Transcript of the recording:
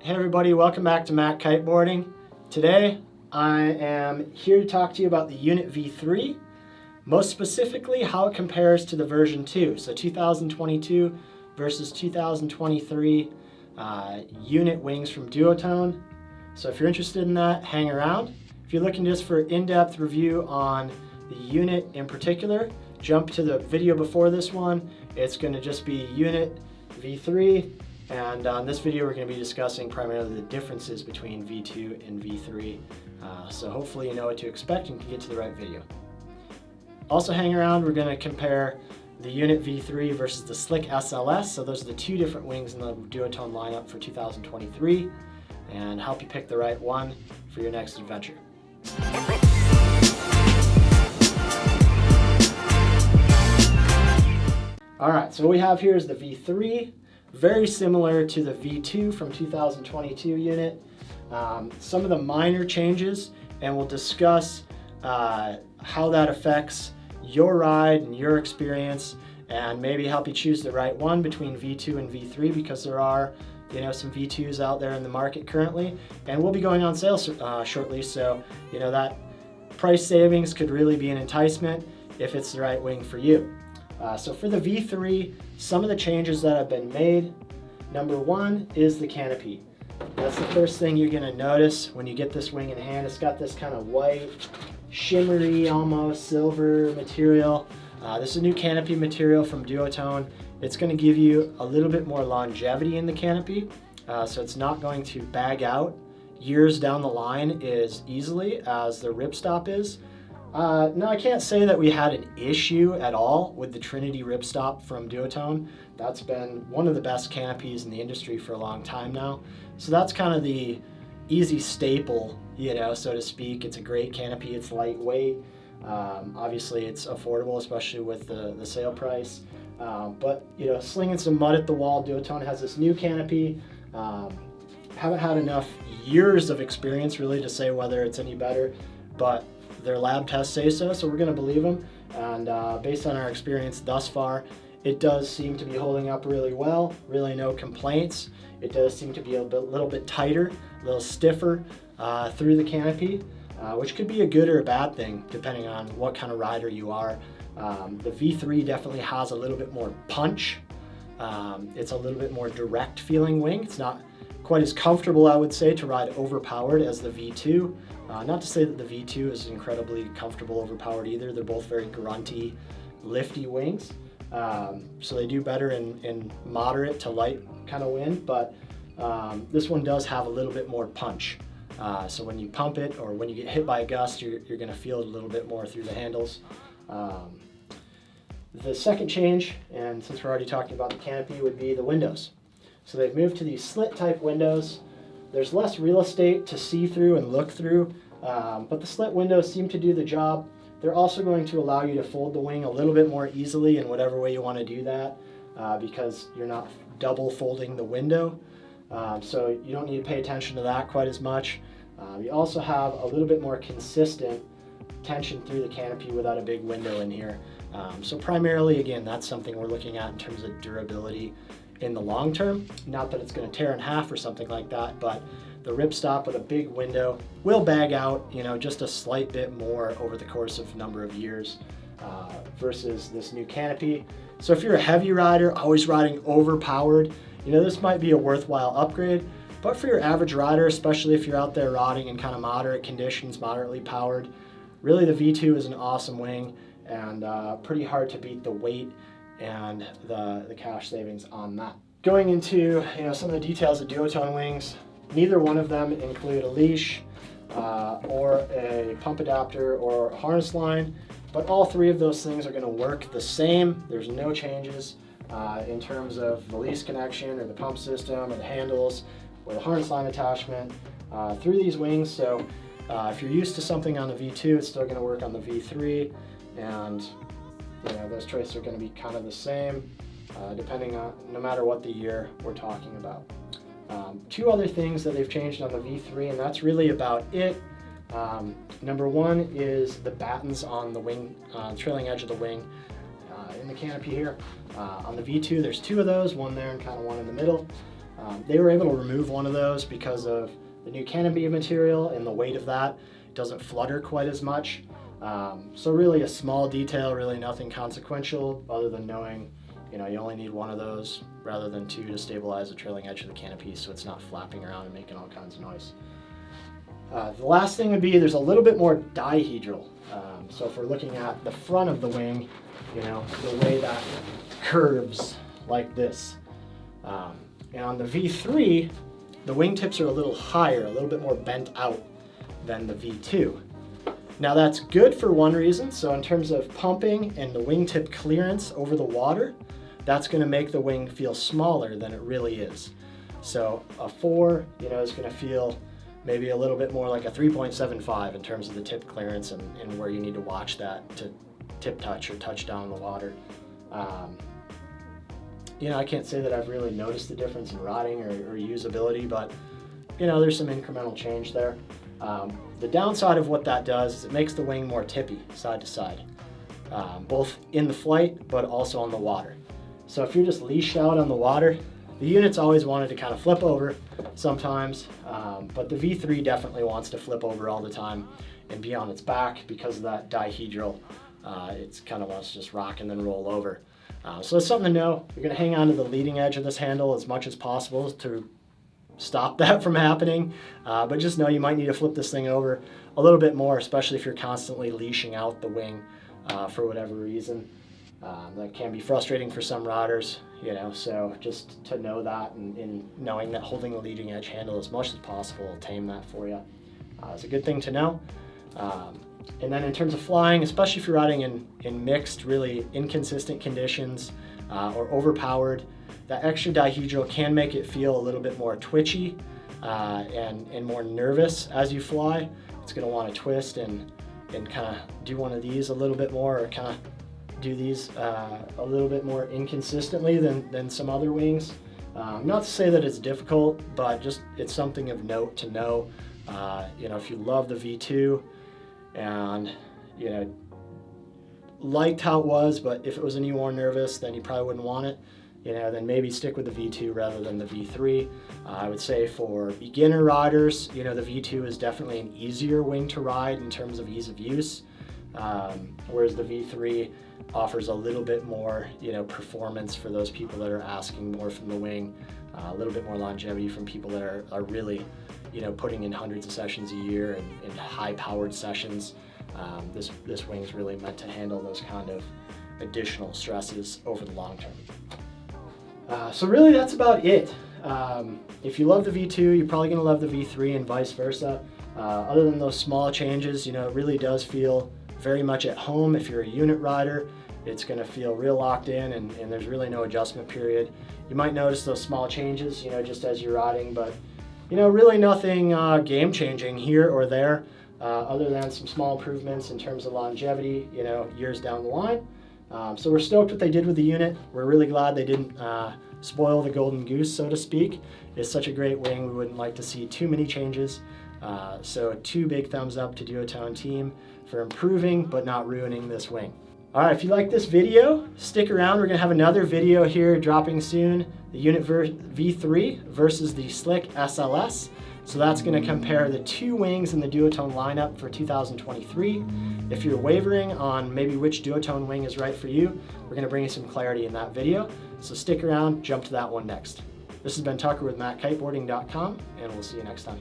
Hey everybody, welcome back to Mac Kiteboarding. Today I am here to talk to you about the Unit V3, most specifically how it compares to the version 2, so 2022 versus 2023 unit wings from Duotone. So if you're interested in that, hang around. If you're looking just for in-depth review on the unit in particular, jump to the video before this one. It's going to just be Unit V3. And on this video, we're going to be discussing primarily the differences between V2 and V3. So hopefully you know what to expect and can get to the right video. Also hang around, we're going to compare the Unit V3 versus the Slick SLS. So those are the two different wings in the Duotone lineup for 2023 and help you pick the right one for your next adventure. All right, so what we have here is the V3. Very similar to the V2 from 2022 unit. Some of the minor changes, and we'll discuss how that affects your ride and your experience, and maybe help you choose the right one between V2 and V3, because there are some V2s out there in the market currently, and we'll be going on sale shortly. So that price savings could really be an enticement if it's the right wing for you. So for the V3, some of the changes that have been made, number one is the canopy. That's the first thing you're going to notice when you get this wing in hand. It's got this kind of white, shimmery, almost silver material. This is a new canopy material from Duotone. It's going to give you a little bit more longevity in the canopy, so it's not going to bag out years down the line as easily as the ripstop is. No, I can't say that we had an issue at all with the Trinity ripstop from Duotone. That's been one of the best canopies in the industry for a long time now. So that's kind of the easy staple, so to speak. It's a great canopy, it's lightweight. Obviously it's affordable, especially with the sale price. But slinging some mud at the wall, Duotone has this new canopy. Haven't had enough years of experience really to say whether it's any better, but their lab tests say so we're going to believe them. And based on our experience thus far, it does seem to be holding up really well, really no complaints. It does seem to be a little bit tighter, a little stiffer through the canopy, which could be a good or a bad thing depending on what kind of rider you are. The V3 definitely has a little bit more punch. It's a little bit more direct feeling wing. It's not quite as comfortable, I would say, to ride overpowered as the V2. Not to say that the V2 is incredibly comfortable overpowered either. They're both very grunty, lifty wings. So they do better in moderate to light kind of wind, but this one does have a little bit more punch. So when you pump it or when you get hit by a gust, you're going to feel it a little bit more through the handles. The second change, and since we're already talking about the canopy, would be the windows. So they've moved to these slit type windows. There's less real estate to see through and look through, but the slit windows seem to do the job. They're also going to allow you to fold the wing a little bit more easily in whatever way you want to do that, because you're not double folding the window. So you don't need to pay attention to that quite as much. You also have a little bit more consistent tension through the canopy without a big window in here. So primarily, again, that's something we're looking at in terms of durability in the long term. Not that it's going to tear in half or something like that, but the ripstop with a big window will bag out, just a slight bit more over the course of a number of years versus this new canopy. So if you're a heavy rider, always riding overpowered, this might be a worthwhile upgrade. But for your average rider, especially if you're out there riding in kind of moderate conditions, moderately powered, really the V2 is an awesome wing and pretty hard to beat the weight and the cash savings on that. Going into some of the details of Duotone wings, neither one of them include a leash or a pump adapter or a harness line, but all three of those things are going to work the same. There's no changes in terms of the leash connection or the pump system or the handles or the harness line attachment through these wings. So if you're used to something on the V2, it's still going to work on the V3, and those choices are going to be kind of the same, depending on no matter what the year we're talking about. Two other things that they've changed on the V3, and that's really about it. Number one is the battens on the wing, trailing edge of the wing in the canopy here. On the V2, there's two of those, one there and kind of one in the middle. They were able to remove one of those because of the new Canopy material and the weight of that. It doesn't flutter quite as much. So really a small detail, really nothing consequential other than knowing, you know, you only need one of those rather than two to stabilize the trailing edge of the canopy so it's not flapping around and making all kinds of noise. The last thing would be there's a little bit more dihedral. So if we're looking at the front of the wing, you know, the way that curves like this. And on the V3, the wingtips are a little higher, a little bit more bent out than the V2. Now that's good for one reason. So in terms of pumping and the wingtip clearance over the water, that's going to make the wing feel smaller than it really is. So a 4, you know, is going to feel maybe a little bit more like a 3.75 in terms of the tip clearance and where you need to watch that to tip touch or touch down in the water. You know, I can't say that I've really noticed the difference in riding or usability, but you know, there's some incremental change there. The downside of what that does is it makes the wing more tippy side to side, both in the flight but also on the water. So if you're just leashed out on the water, the unit's always wanted to kind of flip over sometimes, but the V3 definitely wants to flip over all the time and be on its back because of that dihedral. It's kind of wants to just rock and then roll over. So it's something to know. You're going to hang on to the leading edge of this handle as much as possible to stop that from happening, but just know you might need to flip this thing over a little bit more, especially if you're constantly leashing out the wing for whatever reason. That can be frustrating for some riders, you know, so just to know that and knowing that holding the leading edge handle as much as possible will tame that for you. It's a good thing to know. And then in terms of flying, especially if you're riding in mixed, really inconsistent conditions or overpowered, that extra dihedral can make it feel a little bit more twitchy and more nervous as you fly. It's going to want to twist and kind of do one of these a little bit more, or kind of do these a little bit more inconsistently than some other wings. Not to say that it's difficult, but just it's something of note to know. You know, if you love the V2 and, you know, liked how it was, but if it was any more nervous, then you probably wouldn't want it. You know, then maybe stick with the V2 rather than the V3. I would say for beginner riders, you know, the V2 is definitely an easier wing to ride in terms of ease of use, whereas the V3 offers a little bit more, you know, performance for those people that are asking more from the wing, a little bit more longevity from people that are really, you know, putting in hundreds of sessions a year and high-powered sessions. This wing is really meant to handle those kind of additional stresses over the long term. So really that's about it. If you love the V2, you're probably going to love the V3 and vice versa. Other than those small changes, you know, it really does feel very much at home. If you're a unit rider, it's going to feel real locked in and there's really no adjustment period. You might notice those small changes, you know, just as you're riding, but you know, really nothing game changing here or there, other than some small improvements in terms of longevity, you know, years down the line. So we're stoked what they did with the unit. We're really glad they didn't spoil the golden goose, so to speak. It's such a great wing. We wouldn't like to see too many changes. So 2 big thumbs up to Duotone team for improving but not ruining this wing. All right, if you like this video, stick around. We're gonna have another video here dropping soon, the Unit V3 versus the Slick SLS. So that's gonna compare the 2 wings in the Duotone lineup for 2023. If you're wavering on maybe which Duotone wing is right for you, we're gonna bring you some clarity in that video. So stick around, jump to that one next. This has been Tucker with kiteboarding.com, and we'll see you next time.